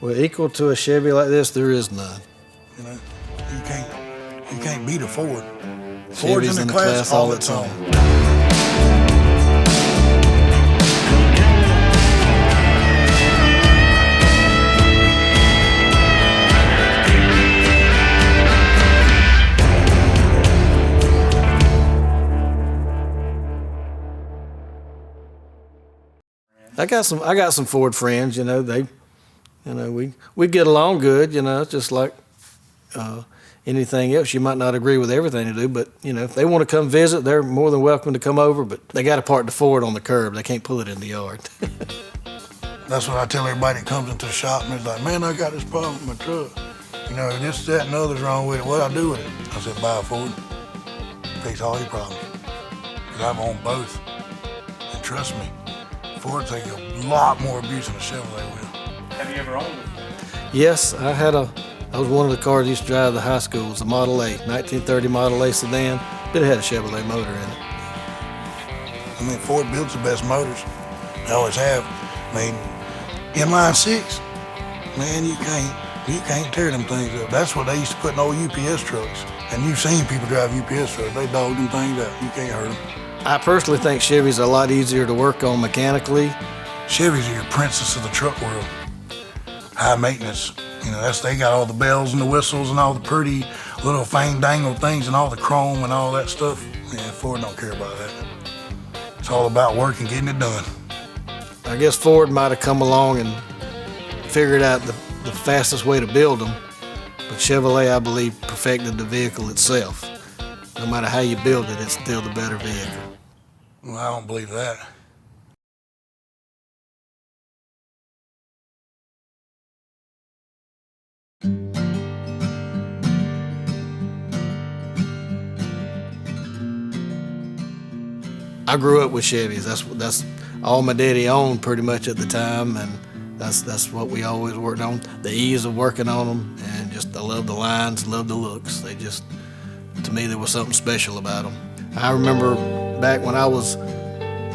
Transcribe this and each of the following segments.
Well, equal to a Chevy like this, there is none. You know, you can't beat a Ford. Ford's in the class all its own. I got some Ford friends, you know, we get along good, you know, just like anything else. You might not agree with everything they do, but, you know, if they want to come visit, they're more than welcome to come over, but they got to park the Ford on the curb. They can't pull it in the yard. That's what I tell everybody that comes into the shop and is like, man, I got this problem with my truck. You know, this, that, and the other's wrong with it. What do I do with it? I said, buy a Ford. Fix all your problems. Because I've owned both. And trust me, Ford take a lot more abuse than a Chevrolet will. Have you ever owned a Ford? Yes, I was one of the cars I used to drive to high school. It was a Model A, 1930 Model A sedan, but it had a Chevrolet motor in it. I mean, Ford builds the best motors. They always have. I mean, inline six, man, you can't tear them things up. That's what they used to put in old UPS trucks. And you've seen people drive UPS trucks. They dog them things out. You can't hurt them. I personally think Chevys are a lot easier to work on mechanically. Chevys are your princess of the truck world. High maintenance. You know, they got all the bells and the whistles and all the pretty little fang-dangle things and all the chrome and all that stuff. Yeah, Ford don't care about that. It's all about work and getting it done. I guess Ford might have come along and figured out the fastest way to build them, but Chevrolet, I believe, perfected the vehicle itself. No matter how you build it, it's still the better vehicle. Well, I don't believe that. I grew up with Chevys. That's all my daddy owned pretty much at the time, and that's what we always worked on. The ease of working on them, and just I love the lines, love the looks. They just, to me, there was something special about them. I remember back when I was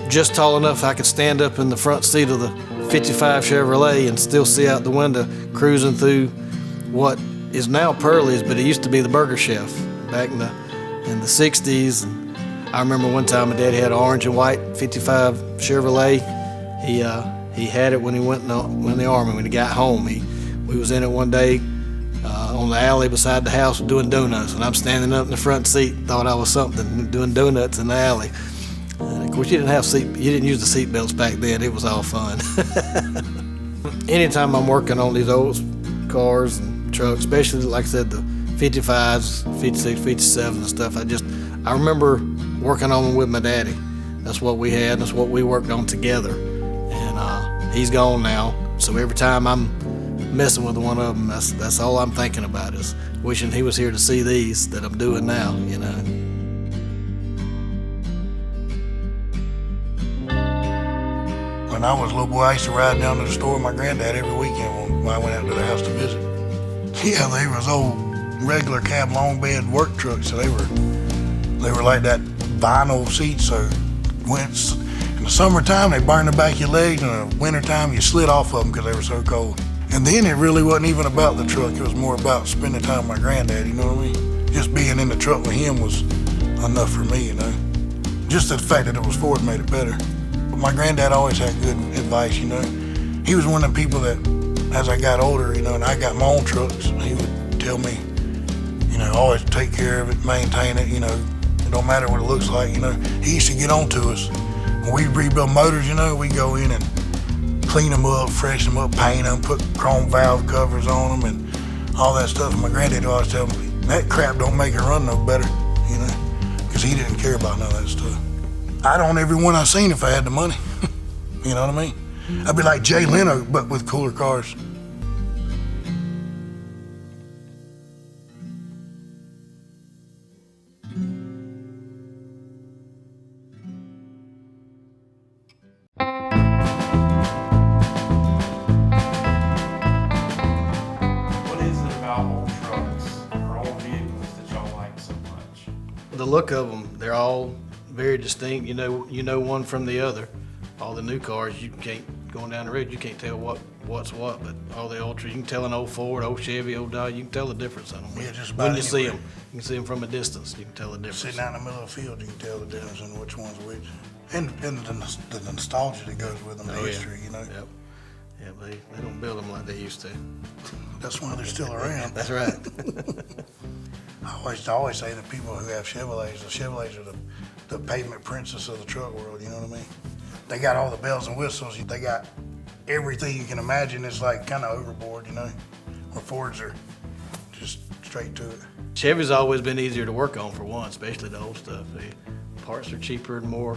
just tall enough I could stand up in the front seat of the 55 Chevrolet and still see out the window cruising through what is now Pearlie's, but it used to be the Burger Chef back in the 60s. And I remember one time my daddy had an orange and white 55 Chevrolet. He had it when he went in the Army. When he got home, we was in it one day on the alley beside the house doing donuts, and I'm standing up in the front seat, thought I was something, doing donuts in the alley. Of course, you didn't use the seat belts back then. It was all fun. Anytime I'm working on these old cars and trucks, especially like I said, the 55s, 56, 57 and stuff, I remember working on them with my daddy. That's what we had. That's what we worked on together. And he's gone now, so every time I'm messing with one of them, that's all I'm thinking about is wishing he was here to see these that I'm doing now, you know. When I was a little boy, I used to ride down to the store with my granddad every weekend when I went out to the house to visit. Yeah, they was old regular cab long bed work trucks, so they were like that vinyl seat, so in the summertime they burned the back of your legs, and in the wintertime you slid off of them because they were so cold. And then it really wasn't even about the truck, it was more about spending time with my granddad, you know what I mean? Just being in the truck with him was enough for me, you know? Just the fact that it was Ford made it better. But my granddad always had good advice, you know? He was one of the people that, as I got older, you know, and I got my own trucks, he would tell me, you know, always take care of it, maintain it, you know, it don't matter what it looks like, you know. He used to get on to us. When we rebuild motors, you know, we go in and clean them up, freshen them up, paint them, put chrome valve covers on them and all that stuff. And my granddad always tell me, that crap don't make it run no better, you know, because he didn't care about none of that stuff. I'd own every one I seen if I had the money, you know what I mean? I'd be like Jay Leno, but with cooler cars. The look of them, they're all very distinct. You know one from the other. All the new cars, you can't, going down the road, you can't tell what what's what, but all the ultras, you can tell an old Ford, old Chevy, old Dodge, you can tell the difference on them. Yeah, just about when you see anywhere. them. You can see them from a distance, you can tell the difference. Sitting out in the middle of the field, you can tell the difference in which one's which. And the nostalgia that goes with them, the Oh, yeah. history, you know. Yep. Yeah, they don't build them like they used to. That's why they're still around. That's right. I always say to people who have Chevrolets, the Chevrolets are the pavement princess of the truck world, you know what I mean? They got all the bells and whistles. They got everything you can imagine. It's like kind of overboard, you know? Where Fords are just straight to it. Chevy's always been easier to work on for one, especially the old stuff. The parts are cheaper and more,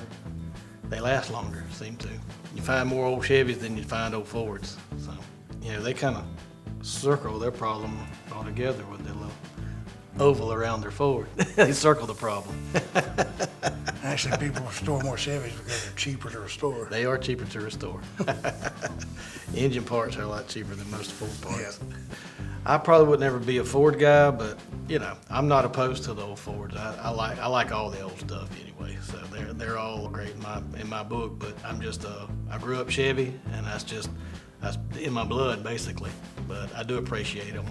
they last longer, seem to. You find more old Chevys than you find old Fords. So, you know, they kind of circle their problem altogether with their little oval around their Ford. They circle the problem. Actually, people restore more Chevys because they're cheaper to restore. They are cheaper to restore. Engine parts are a lot cheaper than most Ford parts. Yeah. I probably would never be a Ford guy, but you know, I'm not opposed to the old Fords. I like all the old stuff anyway. So they're all great in my book. But I'm just I grew up Chevy, and that's in my blood basically. But I do appreciate them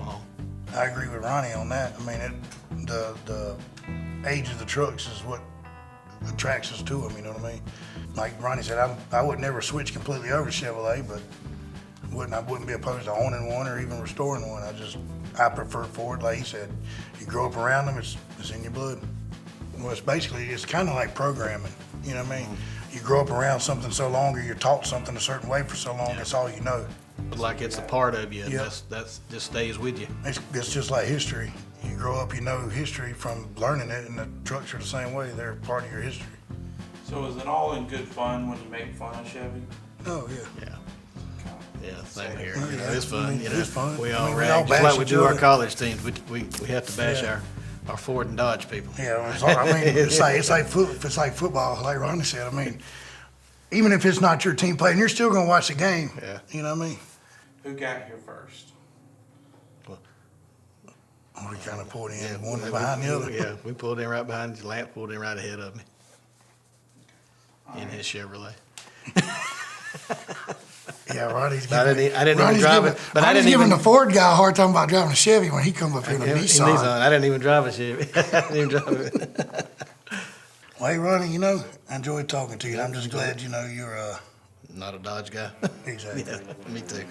all. I agree with Ronnie on that. I mean, the age of the trucks is what attracts us to them, you know what I mean? Like Ronnie said, I would never switch completely over to Chevrolet, but I wouldn't be opposed to owning one or even restoring one. I prefer Ford, like he said. You grow up around them, it's in your blood. Well, it's kind of like programming, you know what I mean? You grow up around something so long, or you're taught something a certain way for so long, that's all you know. Like it's a part of you, and Yeah. that's just stays with you. It's just like history. You grow up, you know history from learning it, and the trucks are the same way. They're part of your history. So is it all in good fun when you make fun of Chevy? Oh, yeah. Yeah, same here. Yeah, You know, it's fun. I mean, You know, it's fun. we I all mean, we rag all just bash like we each do our other. college teams. We have to bash Yeah. our Ford and Dodge people. Yeah, I mean, it's like football, like Ronnie said. I mean, even if it's not your team playing, you're still gonna watch the game. Yeah. You know what I mean? Who got here first? We kind of pulled in Yeah, one behind the other. Yeah, we pulled in right behind. Lance pulled in right ahead of me in his Chevrolet. Yeah, Ronnie's I giving, didn't even Ronnie's drive giving, it, but I Ronnie's didn't giving even. the Ford guy a hard time about driving a Chevy when he come up here in a In Nissan. I didn't even drive a Chevy. I didn't even drive it. Well, hey, Ronnie, you know, I enjoyed talking to you. I'm just glad, you know, you're Not a Dodge guy. exactly. Yeah, me too.